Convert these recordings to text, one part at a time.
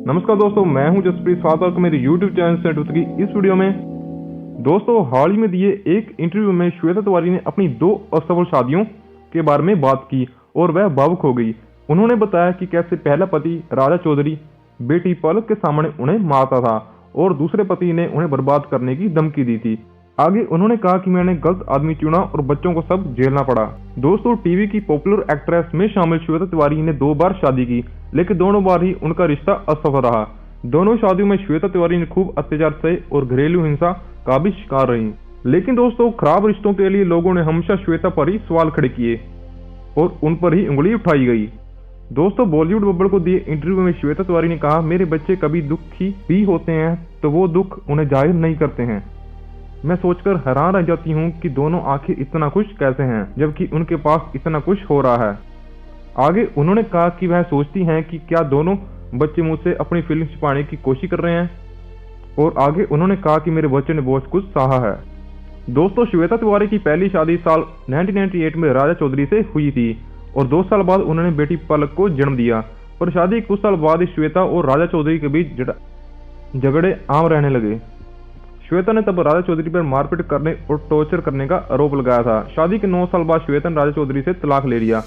नमस्कार दोस्तों, मैं हूं जसप्रीत स्वागत मेरे YouTube चैनल सेट की इस वीडियो में। दोस्तों, हाल ही में दिए एक इंटरव्यू में श्वेता तिवारी ने अपनी 2 असफल शादियों के बारे में बात की और वह भावुक हो गई। उन्होंने बताया कि कैसे पहला पति राजा चौधरी बेटी पलक के सामने उन्हें मारता था और दूसरे पति ने उन्हें बर्बाद करने की धमकी दी थी। आगे उन्होंने कहा कि मैंने गलत आदमी चुना और बच्चों को सब झेलना पड़ा। दोस्तों, टीवी की पॉपुलर एक्ट्रेस में शामिल श्वेता तिवारी ने 2 बार शादी की, लेकिन दोनों बार ही उनका रिश्ता असफल रहा। दोनों शादियों में श्वेता तिवारी ने खूब अत्याचार सहे और घरेलू हिंसा का भी शिकार रही। लेकिन दोस्तों, खराब रिश्तों के लिए लोगों ने हमेशा श्वेता पर ही सवाल खड़े किए और उन पर ही उंगली उठाई गई। दोस्तों, बॉलीवुड बब्बल को दिए इंटरव्यू में श्वेता तिवारी ने कहा, मेरे बच्चे कभी दुखी भी होते हैं तो वो दुख उन्हें जाहिर नहीं करते हैं। मैं सोचकर हैरान रह जाती हूँ कि दोनों आखिर इतना खुश कैसे हैं, जबकि उनके पास इतना कुछ हो रहा है। आगे उन्होंने कहा कि वह सोचती हैं कि क्या दोनों बच्चे मुझसे अपनी फीलिंग्स छिपाने की कोशिश कर रहे हैं, और आगे उन्होंने कहा कि मेरे बच्चे ने बहुत कुछ सहा है। दोस्तों, श्वेता तिवारी की पहली शादी साल 1998 में राजा चौधरी से हुई थी और 2 साल बाद उन्होंने बेटी पलक को जन्म दिया। पर शादी के कुछ साल बाद ही श्वेता और राजा चौधरी के बीच झगड़े आम रहने लगे। श्वेता ने तब राजा चौधरी पर मारपीट करने और टॉर्चर करने का आरोप लगाया था। शादी के 9 साल बाद श्वेता ने राजा चौधरी से तलाक ले लिया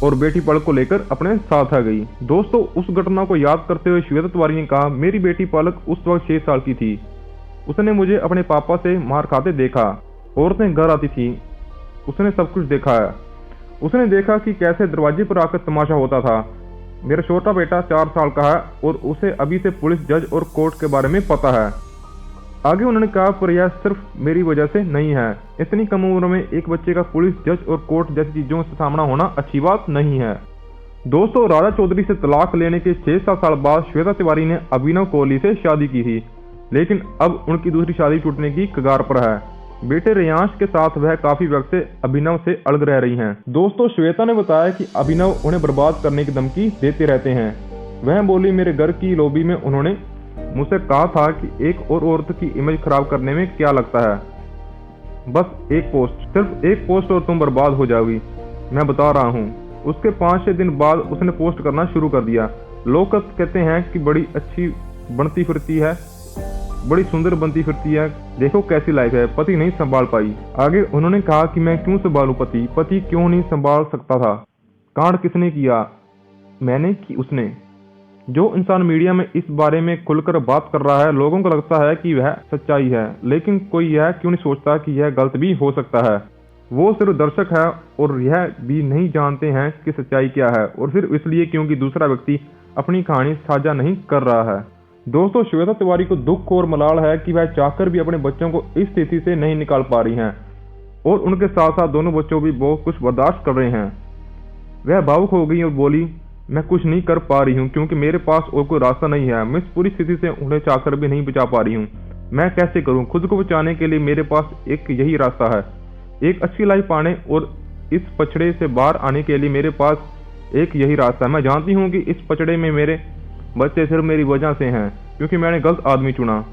और बेटी पलक को लेकर अपने साथ आ गई। दोस्तों, उस घटना को याद करते हुए श्वेता तिवारी ने कहा, मेरी बेटी पलक उस वक्त 6 साल की थी। उसने मुझे अपने पापा से मार खाते देखा। औरतें घर आती थी, उसने सब कुछ देखा है। उसने देखा कि कैसे दरवाजे पर आकर तमाशा होता था। मेरा छोटा बेटा 4 साल का है और उसे अभी से पुलिस, जज और कोर्ट के बारे में पता है। आगे उन्होंने कहा, पर यह सिर्फ मेरी वजह से नहीं है। इतनी कम उम्र में एक बच्चे का पुलिस, जज और कोर्ट जैसी चीजों से सामना होना अच्छी बात नहीं है। दोस्तों, राजा चौधरी से तलाक लेने के 6-7 साल बाद श्वेता तिवारी ने अभिनव कोहली से शादी की थी, लेकिन अब उनकी दूसरी शादी टूटने की कगार पर है। बेटे रेयांश के साथ वह काफी वक्त से अभिनव से अलग रह रही हैं। दोस्तों, श्वेता ने बताया कि अभिनव उन्हें बर्बाद करने की धमकी देते रहते हैं। वह बोली, मेरे घर की लॉबी में उन्होंने मुझसे कहा था कि एक और औरत की इमेज खराब करने में क्या लगता है, बस एक पोस्ट, सिर्फ एक पोस्ट और तुम बर्बाद हो जाओगी। मैं बता रहा हूँ। उसके 5-6 दिन बाद उसने पोस्ट करना शुरू कर दिया। लोग कहते हैं कि बड़ी अच्छी बनती फिरती है, बड़ी सुंदर बनती फिरती है, देखो कैसी लाइफ है, पति नहीं संभाल पाई। आगे उन्होंने कहा कि मैं क्यों संभालूं पति क्यों नहीं संभाल सकता था। कांड किसने किया, मैंने कि उसने। जो इंसान मीडिया में इस बारे में खुलकर बात कर रहा है, लोगों को लगता है कि वह सच्चाई है, लेकिन कोई यह क्यों नहीं सोचता कि यह गलत भी हो सकता है। वो सिर्फ दर्शक है और यह भी नहीं जानते हैं कि सच्चाई क्या है, और सिर्फ इसलिए क्योंकि दूसरा व्यक्ति अपनी कहानी साझा नहीं कर रहा है। दोस्तों, श्वेता तिवारी को दुख और मलाल है कि वह चाहकर भी अपने बच्चों को इस स्थिति से नहीं निकाल पा रही हैं और उनके साथ साथ दोनों बच्चों भी बहुत कुछ बर्दाश्त कर रहे हैं। वह भावुक हो गई और बोली, मैं कुछ नहीं कर पा रही हूँ क्योंकि मेरे पास और कोई रास्ता नहीं है। मैं इस पूरी स्थिति से उन्हें चाहकर भी नहीं बचा पा रही हूँ। मैं कैसे करूँ? खुद को बचाने के लिए मेरे पास एक यही रास्ता है, एक अच्छी लाइफ पाने और इस पछड़े से बाहर आने के लिए मेरे पास एक यही रास्ता है। मैं जानती हूँ कि इस पछड़े में मेरे बच्चे सिर्फ मेरी वजह से हैं, क्योंकि मैंने गलत आदमी चुना।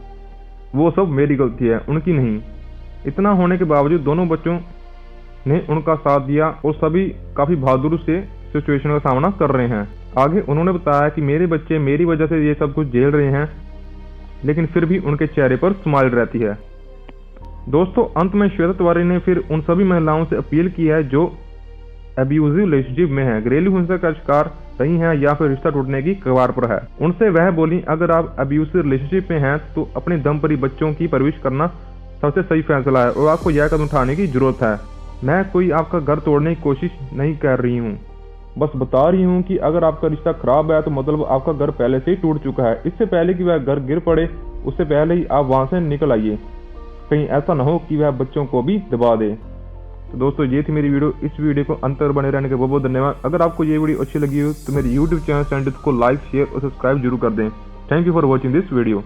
वो सब मेरी गलती है, उनकी नहीं। इतना होने के बावजूद दोनों बच्चों ने उनका साथ दिया और सभी काफी बहादुरी से सिचुएशन का सामना कर रहे हैं। आगे उन्होंने बताया कि मेरे बच्चे मेरी वजह से ये सब कुछ झेल रहे हैं, लेकिन फिर भी उनके चेहरे पर स्माइल रहती है। दोस्तों, अंत में श्वेता तिवारी ने फिर उन सभी महिलाओं से अपील की है जो अब्यूजिव रिलेशनशिप में है, घरेलू हिंसा का शिकार रही हैं या फिर रिश्ता टूटने की कगार पर है। उनसे वह बोली, अगर आप अब्यूजिव रिलेशनशिप में हैं तो अपने दम पर ही बच्चों की परवरिश करना सबसे सही फैसला है और आपको यह कदम उठाने की जरूरत है। मैं कोई आपका घर तोड़ने की कोशिश नहीं कर रही हूँ, बस बता रही हूँ कि अगर आपका रिश्ता खराब है तो मतलब आपका घर पहले से ही टूट चुका है। इससे पहले कि वह घर गिर पड़े, उससे पहले ही आप वहां से निकल आइए, कहीं ऐसा न हो कि वह बच्चों को भी दबा दे। तो दोस्तों, ये थी मेरी वीडियो। इस वीडियो को अंत तक बने रहने के बहुत बहुत धन्यवाद। अगर आपको ये वीडियो अच्छी लगी हो तो मेरे YouTube चैनल को लाइक, शेयर और सब्सक्राइब जरूर कर दें। Thank you for watching this video.